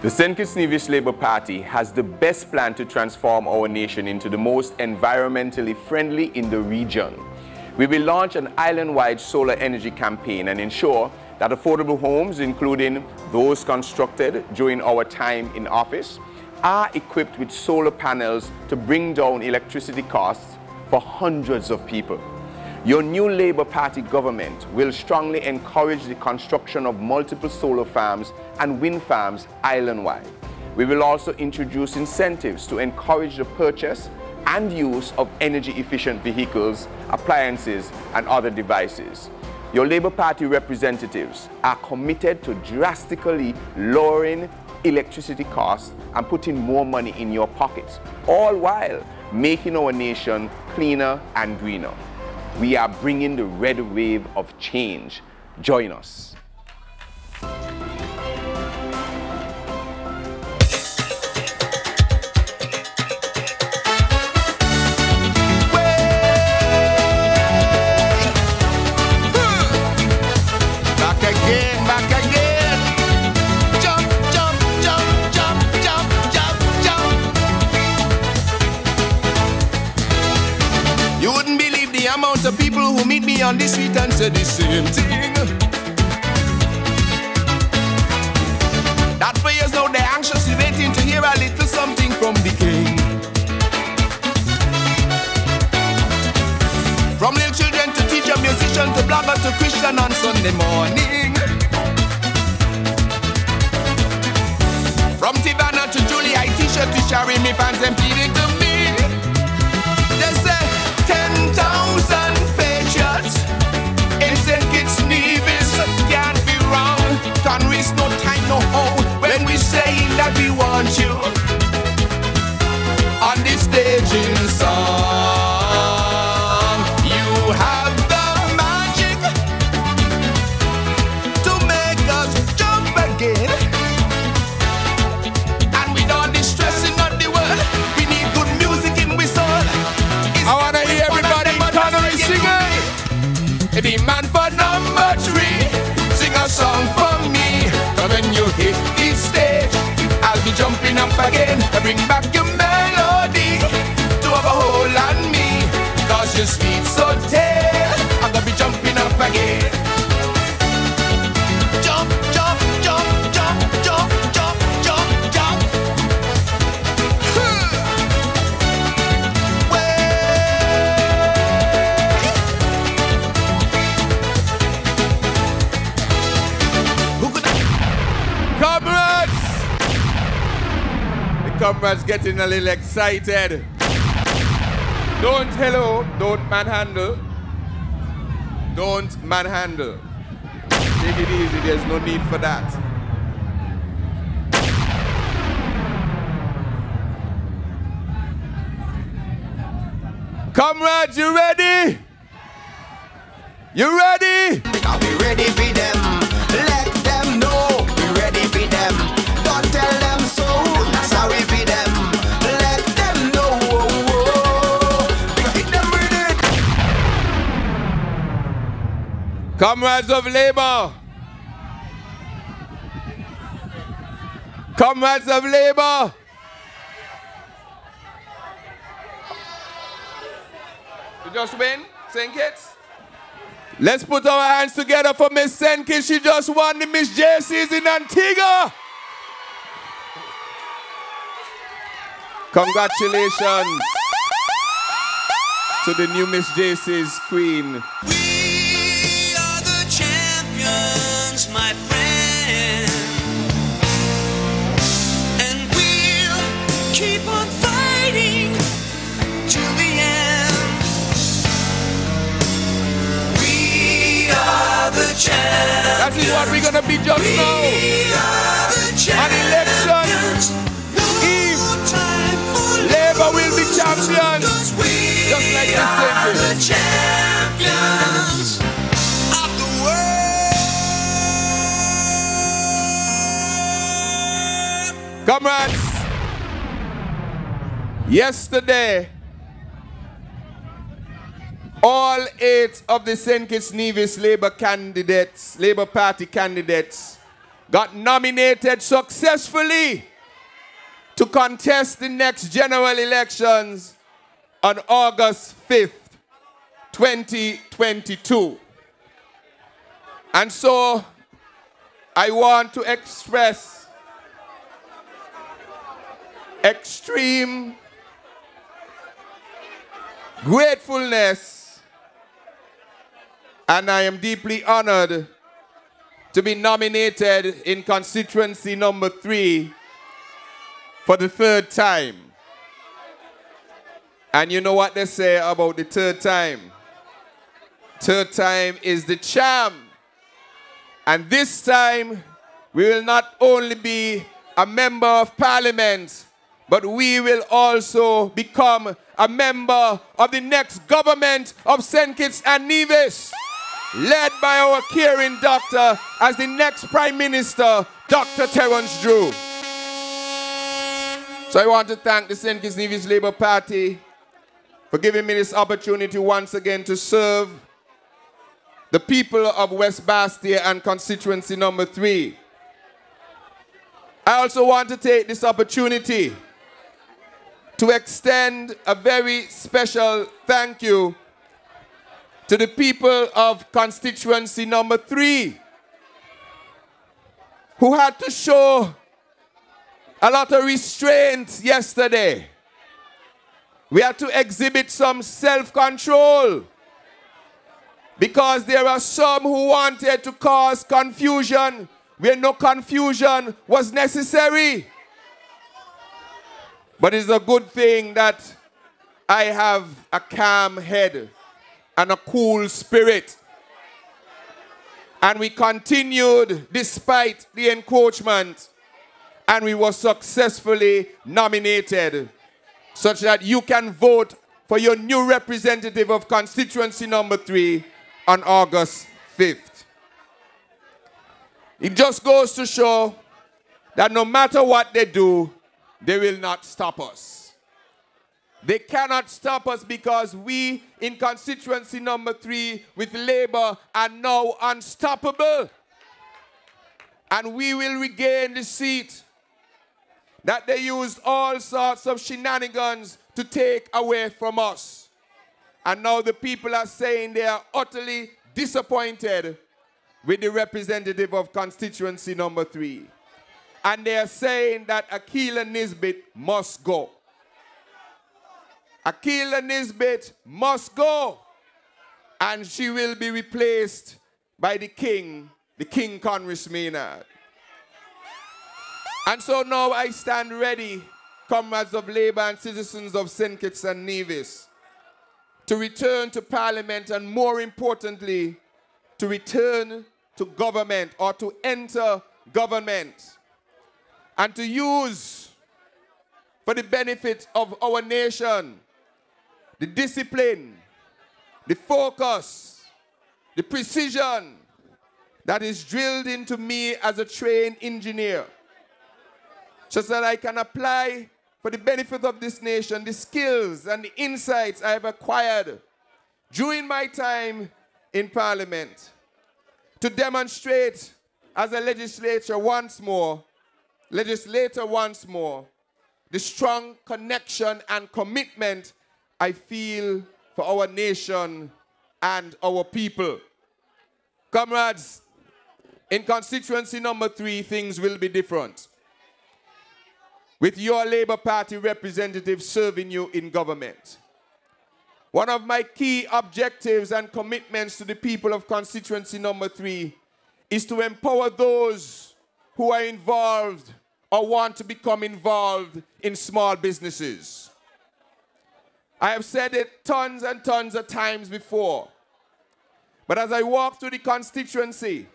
The St. Kitts-Nevis Labour Party has the best plan to transform our nation into the most environmentally friendly in the region. We will launch an island-wide solar energy campaign and ensure that affordable homes, including those constructed during our time in office, are equipped with solar panels to bring down electricity costs for hundreds of people. Your new Labour Party government will strongly encourage the construction of multiple solar farms and wind farms island-wide. We will also introduce incentives to encourage the purchase and use of energy-efficient vehicles, appliances, and other devices. Your Labour Party representatives are committed to drastically lowering electricity costs and putting more money in your pockets, all while making our nation cleaner and greener. We are bringing the red wave of change. Join us. Amount of people who meet me on the street and say the same thing. That for years now they're anxiously waiting to hear a little something from the king. From little children to teacher, musician to blogger to Christian on Sunday morning. From Tivana to Julie, I t-shirt to Shari, me fans them pleading to me. They say 10,000 patriots in St. Kitts-Nevis can't be wrong. Conaree, no time, no hold when we saying that we want you on this staging song. You have the magic to make us jump again. And with all the stressing of the world, we need good music in we soul. I wanna hear everybody in Conaree singing. The man for number 3, sing a song for me. Cause when you hit the stage, I'll be jumping up again to bring back your melody to have a hold on me. Cause you're sweet so tell, I'm gonna be jumping up again. Jump, jump, jump, jump, jump, jump, jump, jump. Comrades getting a little excited. Don't hello, don't manhandle. Don't manhandle. Take it easy, there's no need for that. Comrades, you ready? You ready? Are we ready for them? Let them know we ready for them. Don't tell them so. Sorry for them. Let them know. Hit them with it. Comrades of Labour. Comrades of Labour. You just win, St. Kitts? Let's put our hands together for Miss St. Kitts. She just won the Miss JC's in Antigua. Congratulations to the new Miss JC's queen. We are the champions, my friend, and we'll keep on fighting till the end. We are the champions. That is what we're gonna be just now. On election eve, Labour will be champions. Just like the St. Kitts. The champions of the world. Comrades, yesterday, all 8 of the St. Kitts-Nevis Labour Party candidates got nominated successfully to contest the next general elections on August 5th, 2022. And so I want to express extreme gratefulness, and I am deeply honored to be nominated in constituency number 3 for the 3rd time. And you know what they say about the 3rd time? 3rd time is the charm. And this time, we will not only be a member of parliament, but we will also become a member of the next government of St. Kitts-Nevis, led by our caring doctor as the next Prime Minister, Dr. Terence Drew. So I want to thank the St. Kitts-Nevis Labour Party for giving me this opportunity once again to serve the people of West Bastia and constituency number 3. I also want to take this opportunity to extend a very special thank you to the people of constituency number 3 who had to show a lot of restraint yesterday. We had to exhibit some self-control because there are some who wanted to cause confusion where no confusion was necessary. But it's a good thing that I have a calm head and a cool spirit. And we continued despite the encroachment, and we were successfully nominated such that you can vote for your new representative of constituency number 3 on August 5th. It just goes to show that no matter what they do, they will not stop us. They cannot stop us because we in constituency number 3 with Labour are now unstoppable. And we will regain the seat that they used all sorts of shenanigans to take away from us. And now the people are saying they are utterly disappointed with the representative of constituency number 3. And they are saying that Akila Nisbet must go. Akila Nisbet must go. And she will be replaced by the King Konris Maynard. And so now I stand ready, comrades of Labour and citizens of St. Kitts-Nevis, to return to Parliament and, more importantly, to return to government or to enter government and to use for the benefit of our nation the discipline, the focus, the precision that is drilled into me as a trained engineer, so that I can apply for the benefit of this nation the skills and the insights I have acquired during my time in Parliament to demonstrate as a legislator once more, the strong connection and commitment I feel for our nation and our people. Comrades, in constituency number 3, things will be different, with your Labour Party representative serving you in government. One of my key objectives and commitments to the people of constituency number 3 is to empower those who are involved or want to become involved in small businesses. I have said it tons and tons of times before, but as I walk through the constituency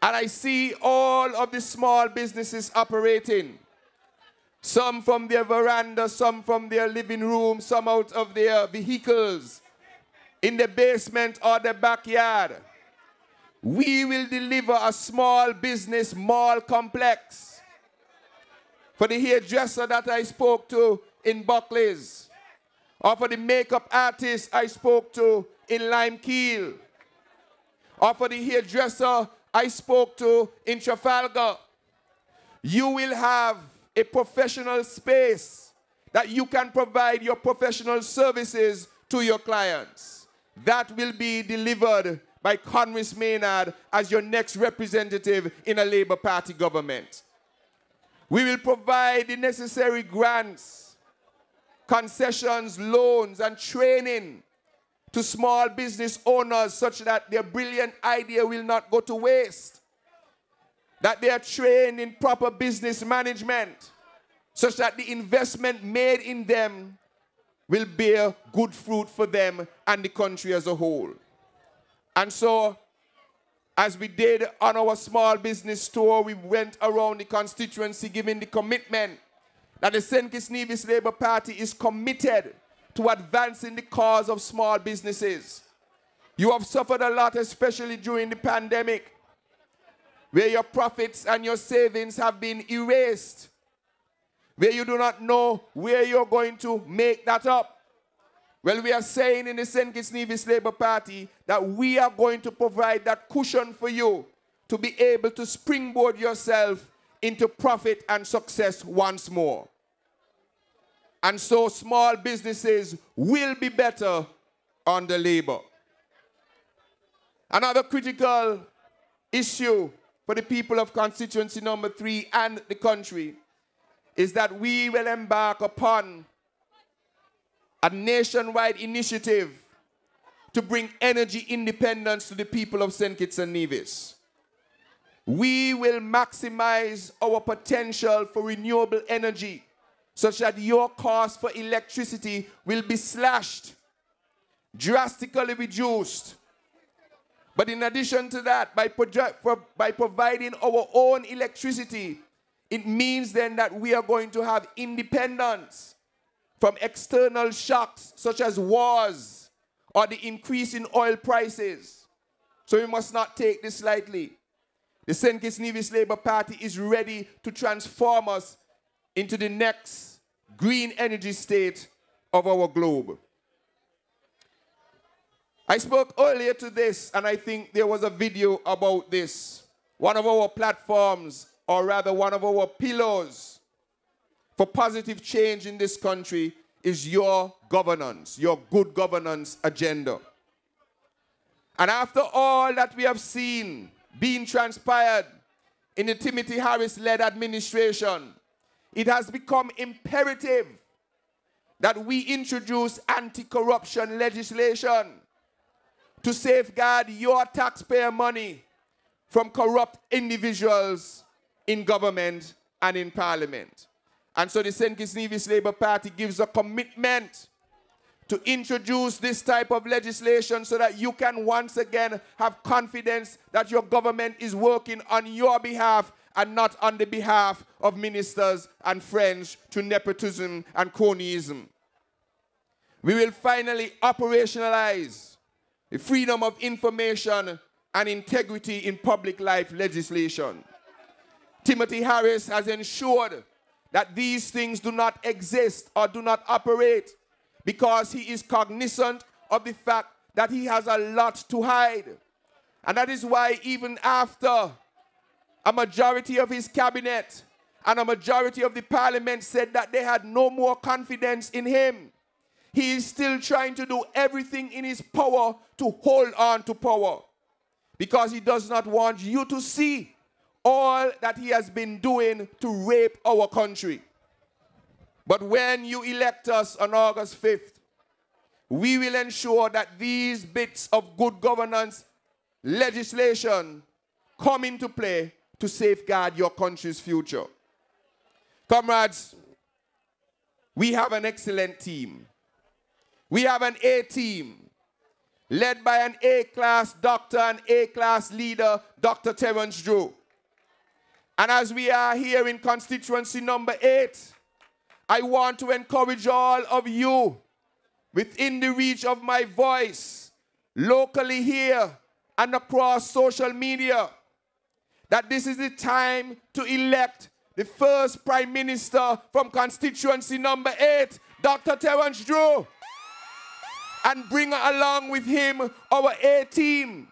and I see all of the small businesses operating, some from their veranda, some from their living room, some out of their vehicles, in the basement or the backyard, we will deliver a small business mall complex for the hairdresser that I spoke to in Buckley's, or for the makeup artist I spoke to in Limekeel, or for the hairdresser I spoke to in Trafalgar, you will have a professional space that you can provide your professional services to your clients. That will be delivered by Konris Maynard as your next representative in a Labour Party government. We will provide the necessary grants, concessions, loans, and training to small business owners such that their brilliant idea will not go to waste, that they are trained in proper business management, such that the investment made in them will bear good fruit for them and the country as a whole. And so, as we did on our small business tour, we went around the constituency giving the commitment that the St. Kitts-Nevis Labour Party is committed to advancing the cause of small businesses. You have suffered a lot, especially during the pandemic, where your profits and your savings have been erased, where you do not know where you're going to make that up. Well, we are saying in the St. Kitts-Nevis Labour Party that we are going to provide that cushion for you to be able to springboard yourself into profit and success once more. And so small businesses will be better under Labour. Another critical issue for the people of constituency number 3 and the country is that we will embark upon a nationwide initiative to bring energy independence to the people of St. Kitts and Nevis. We will maximize our potential for renewable energy such that your cost for electricity will be slashed, drastically reduced. But in addition to that, by providing our own electricity, it means then that we are going to have independence from external shocks such as wars or the increase in oil prices. So we must not take this lightly. The St. Kitts-Nevis Labour Party is ready to transform us into the next green energy state of our globe. I spoke earlier to this, and I think there was a video about this. One of our platforms, or rather one of our pillars for positive change in this country is your governance, your good governance agenda. And after all that we have seen being transpired in the Timothy Harris-led administration, it has become imperative that we introduce anti-corruption legislation to safeguard your taxpayer money from corrupt individuals in government and in parliament. And so the St. Kitts-Nevis Labour Party gives a commitment to introduce this type of legislation so that you can once again have confidence that your government is working on your behalf and not on the behalf of ministers and friends through nepotism and cronyism. We will finally operationalize the freedom of information and integrity in public life legislation. Timothy Harris has ensured that these things do not exist or do not operate because he is cognizant of the fact that he has a lot to hide. And that is why even after a majority of his cabinet and a majority of the parliament said that they had no more confidence in him, he is still trying to do everything in his power to hold on to power because he does not want you to see all that he has been doing to rape our country. But when you elect us on August 5th, we will ensure that these bits of good governance legislation come into play to safeguard your country's future. Comrades, we have an excellent team. We have an A team led by an A-class doctor and A-class leader, Dr. Terence Drew. And as we are here in constituency number 8, I want to encourage all of you within the reach of my voice, locally here and across social media, that this is the time to elect the first Prime Minister from constituency number 8, Dr. Terence Drew, and bring along with him our A team.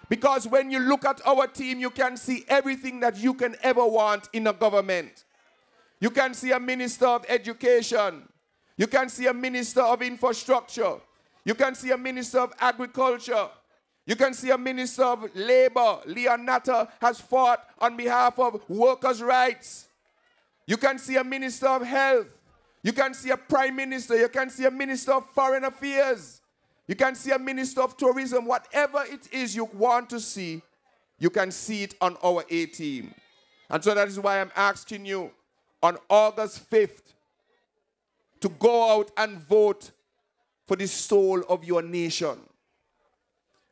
Because when you look at our team, you can see everything that you can ever want in a government. You can see a minister of education. You can see a minister of infrastructure. You can see a minister of agriculture. You can see a minister of labor. Leon Natter has fought on behalf of workers' rights. You can see a minister of health. You can see a prime minister. You can see a minister of foreign affairs. You can see a minister of tourism. Whatever it is you want to see, you can see it on our A team. And so that is why I'm asking you on August 5th to go out and vote for the soul of your nation.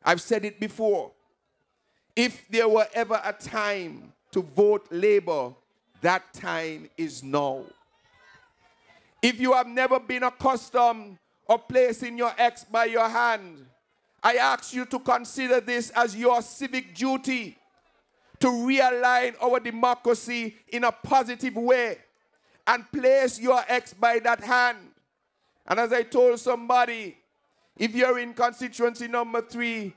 I've said it before. If there were ever a time to vote Labour, that time is now. If you have never been accustomed of placing your X by your hand, I ask you to consider this as your civic duty to realign our democracy in a positive way and place your X by that hand. And as I told somebody, if you're in constituency number 3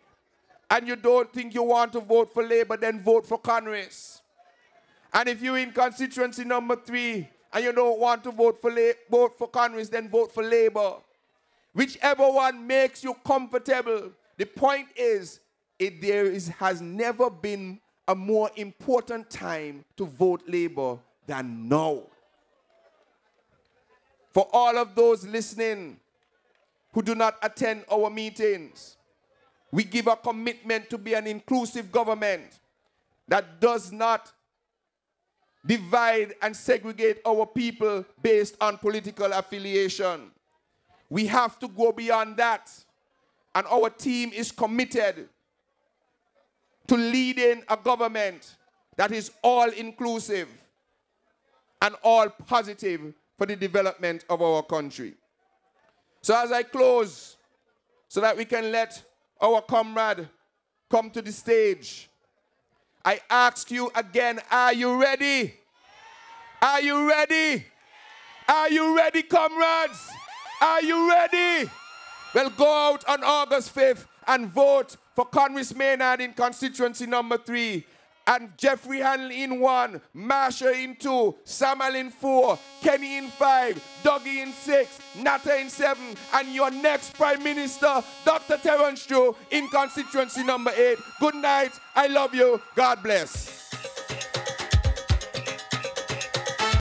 and you don't think you want to vote for Labour, then vote for Konris. And if you're in constituency number 3 and you don't want to vote for Konris, then vote for Labour. Whichever one makes you comfortable. The point is, has never been a more important time to vote Labour than now. For all of those listening who do not attend our meetings, we give a commitment to be an inclusive government that does not divide and segregate our people based on political affiliation. We have to go beyond that. And our team is committed to leading a government that is all inclusive and all positive for the development of our country. So as I close, so that we can let our comrade come to the stage, I ask you again, are you ready? Are you ready? Are you ready, comrades? Are you ready? Well, go out on August 5th and vote for Konris Maynard in constituency number 3, and Jeffrey Hanley in 1, Marsha in 2, Samuel in 4, Kenny in 5, Dougie in 6, Natta in 7, and your next Prime Minister, Dr. Terence Joe, in constituency number 8. Good night. I love you. God bless.